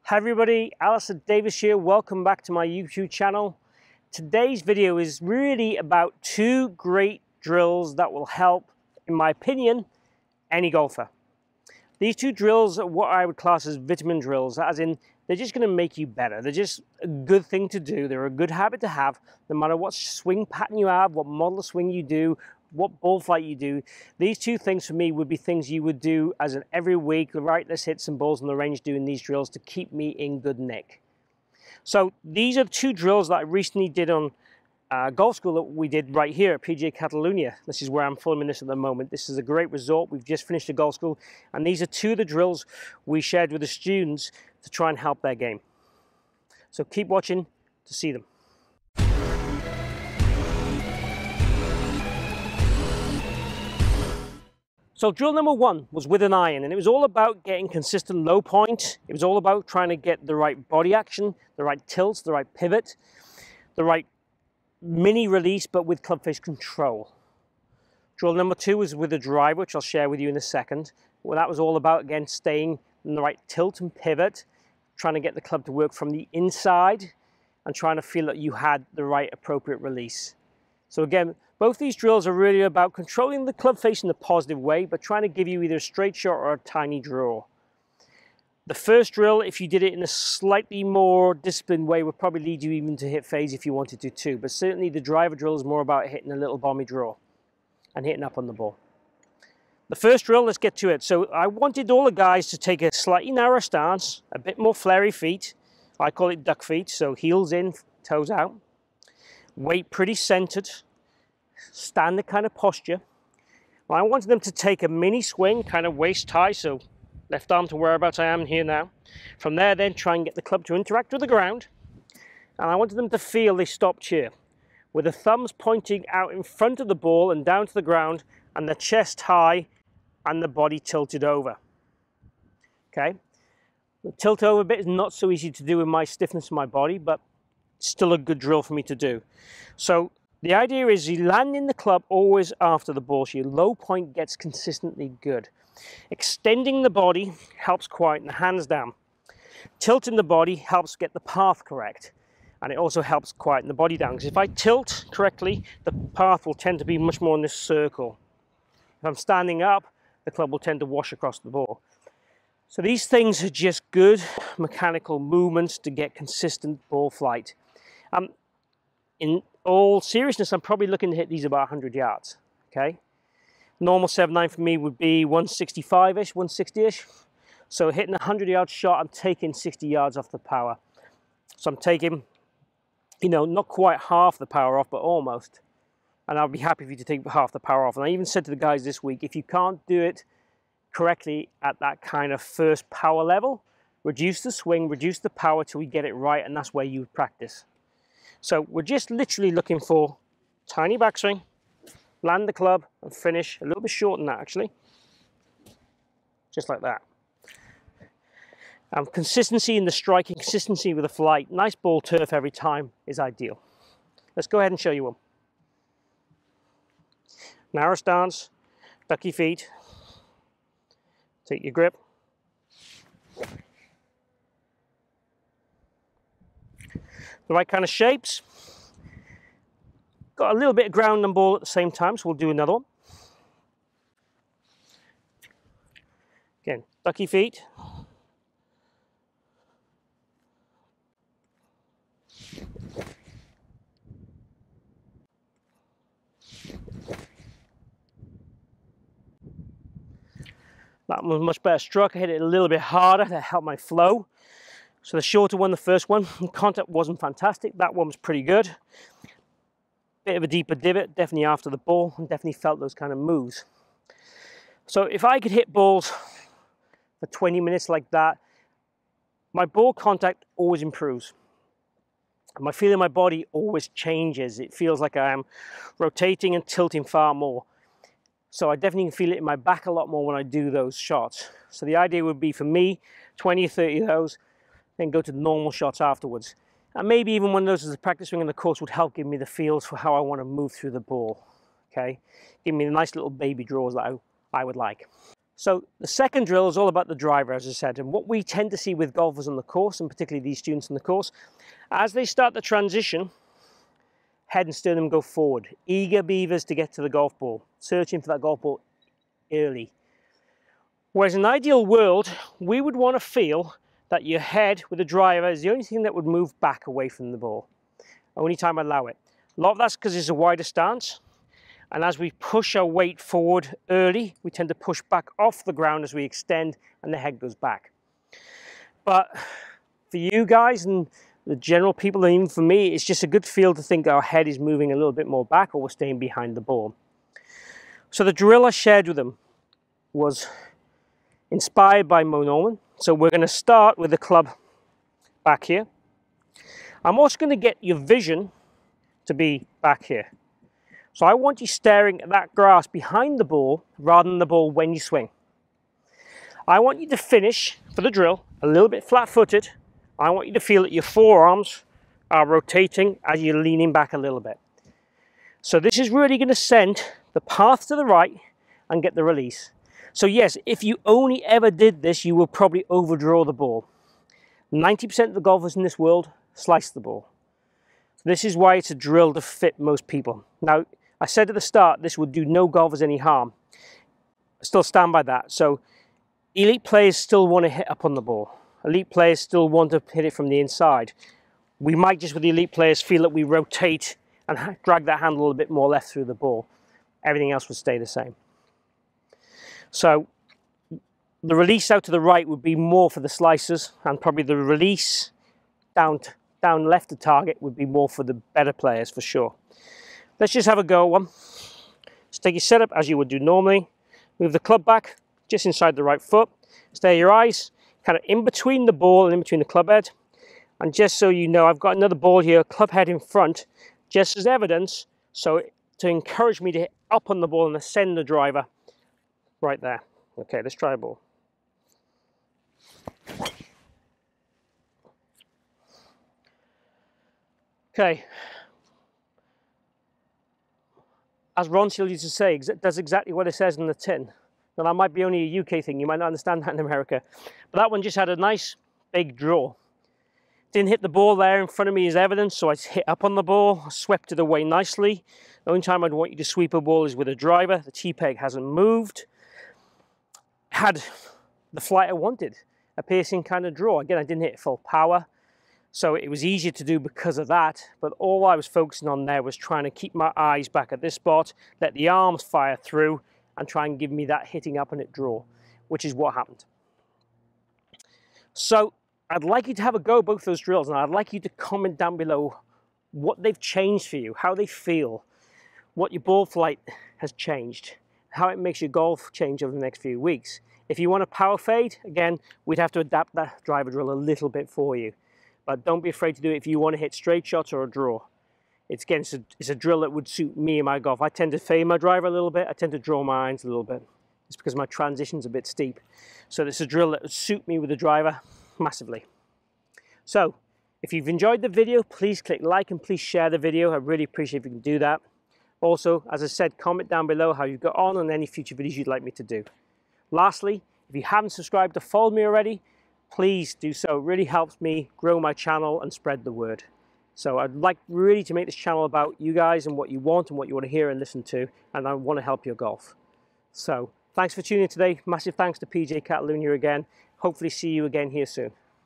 Hi everybody, Alistair Davies here. Welcome back to my YouTube channel. Today's video is really about two great drills that will help, in my opinion, any golfer. These two drills are what I would class as vitamin drills, as in they're just going to make you better. They're just a good thing to do. They're a good habit to have, no matter what swing pattern you have, what model of swing you do, what ball flight you do. These two things for me would be things you would do as an every week. Right, let's hit some balls on the range doing these drills to keep me in good nick. So these are two drills that I recently did on golf school that we did right here at PGA Catalunya. This is where I'm filming this at the moment. This is a great resort. We've just finished the golf school, and these are two of the drills we shared with the students to try and help their game. So keep watching to see them. So drill number one was with an iron, and it was all about getting consistent low point. It was all about trying to get the right body action, the right tilts, the right pivot, the right mini release, but with club face control. Drill number two was with a driver, which I'll share with you in a second. Well, that was all about, again, staying in the right tilt and pivot, trying to get the club to work from the inside and trying to feel that you had the right appropriate release. So again, both these drills are really about controlling the club face in a positive way, but trying to give you either a straight shot or a tiny draw. The first drill, if you did it in a slightly more disciplined way, would probably lead you even to hit phase if you wanted to too. But certainly the driver drill is more about hitting a little bomby draw and hitting up on the ball. The first drill, let's get to it. So I wanted all the guys to take a slightly narrower stance, a bit more flary feet. I call it duck feet, so heels in, toes out. Weight pretty centered, standard kind of posture. Well, I wanted them to take a mini swing, kind of waist high, so left arm to whereabouts I am here now. From there then try and get the club to interact with the ground. And I wanted them to feel they stopped here, with the thumbs pointing out in front of the ball and down to the ground, and the chest high and the body tilted over. Okay, the tilt over bit is not so easy to do with my stiffness of my body, but still a good drill for me to do. So the idea is you land in the club always after the ball, so your low point gets consistently good. Extending the body helps quieten the hands down. Tilting the body helps get the path correct, and it also helps quieten the body down, because if I tilt correctly, the path will tend to be much more in this circle. If I'm standing up, the club will tend to wash across the ball. So these things are just good mechanical movements to get consistent ball flight. In all seriousness, I'm probably looking to hit these about 100 yards, okay? Normal 7.9 for me would be 165-ish, 160-ish. So hitting a 100-yard shot, I'm taking 60 yards off the power. So I'm taking, you know, not quite half the power off, but almost. And I'll be happy for you to take half the power off. And I even said to the guys this week, if you can't do it correctly at that kind of first power level, reduce the swing, reduce the power till we get it right, and that's where you would practice. So we're just literally looking for tiny backswing, land the club, and finish a little bit short than that actually. Just like that. Consistency in the striking, consistency with the flight, nice ball turf every time is ideal. Let's go ahead and show you one. Narrow stance, ducky feet, take your grip. The right kind of shapes. Got a little bit of ground and ball at the same time, so we'll do another one. Again, ducky feet. That one was much better struck. I hit it a little bit harder to help my flow. So the shorter one, the first one, contact wasn't fantastic. That one was pretty good. Bit of a deeper divot, definitely after the ball, and definitely felt those kind of moves. So if I could hit balls for 20 minutes like that, my ball contact always improves. My feeling in my body always changes. It feels like I am rotating and tilting far more. So I definitely can feel it in my back a lot more when I do those shots. So the idea would be for me, 20 or 30 of those, then go to the normal shots afterwards. And maybe even one of those as a practice swing on the course would help give me the feels for how I want to move through the ball. Okay, give me the nice little baby draws that I would like. So the second drill is all about the driver, as I said, and what we tend to see with golfers on the course, and particularly these students on the course, as they start the transition, head and sternum go forward, eager beavers to get to the golf ball, searching for that golf ball early. Whereas in an ideal world, we would want to feel that your head with the driver is the only thing that would move back away from the ball. Only time I allow it. A lot of that's because it's a wider stance. And as we push our weight forward early, we tend to push back off the ground as we extend and the head goes back. But for you guys and the general people, and even for me, it's just a good feel to think our head is moving a little bit more back or we're staying behind the ball. So the drill I shared with them was inspired by Mo Norman. So we're going to start with the club back here. I'm also going to get your vision to be back here. So I want you staring at that grass behind the ball rather than the ball when you swing. I want you to finish, for the drill, a little bit flat-footed. I want you to feel that your forearms are rotating as you're leaning back a little bit. So this is really going to send the path to the right and get the release. So yes, if you only ever did this, you will probably overdraw the ball. 90% of the golfers in this world slice the ball. This is why it's a drill to fit most people. Now, I said at the start, this would do no golfers any harm. I still stand by that. So elite players still want to hit up on the ball. Elite players still want to hit it from the inside. We might just, with the elite players, feel that we rotate and drag that handle a little bit more left through the ball. Everything else would stay the same. So the release out to the right would be more for the slicers, and probably the release down left of target would be more for the better players for sure. Let's just have a go at one. Just take your setup as you would do normally. Move the club back just inside the right foot. Stay your eyes kind of in between the ball and in between the club head. And just so you know, I've got another ball here, club head in front, just as evidence, so to encourage me to hit up on the ball and ascend the driver right there. Okay, let's try a ball. Okay. As Ron Seal used to say, it does exactly what it says in the tin. Now that might be only a UK thing, you might not understand that in America. But that one just had a nice big draw. Didn't hit the ball there in front of me as evidence, so I hit up on the ball, swept it away nicely. The only time I'd want you to sweep a ball is with a driver. The T-peg hasn't moved. Had the flight I wanted, a piercing kind of draw. Again, I didn't hit full power, so it was easier to do because of that. But all I was focusing on there was trying to keep my eyes back at this spot, let the arms fire through, and try and give me that hitting up on it draw, which is what happened. So I'd like you to have a go at both those drills, and I'd like you to comment down below what they've changed for you, how they feel, what your ball flight has changed, how it makes your golf change over the next few weeks. If you want a power fade, again, we'd have to adapt that driver drill a little bit for you. But don't be afraid to do it if you want to hit straight shots or a draw. It's a drill that would suit me and my golf. I tend to fade my driver a little bit. I tend to draw my irons a little bit. It's because my transition's a bit steep. So it's a drill that would suit me with the driver massively. So if you've enjoyed the video, please click like and please share the video. I really appreciate if you can do that. Also, as I said, comment down below how you got on and any future videos you'd like me to do. Lastly, if you haven't subscribed or followed me already, please do so. It really helps me grow my channel and spread the word. So I'd like really to make this channel about you guys and what you want and what you want to hear and listen to, and I want to help your golf. So thanks for tuning in today. Massive thanks to PJ Catalunya again. Hopefully see you again here soon.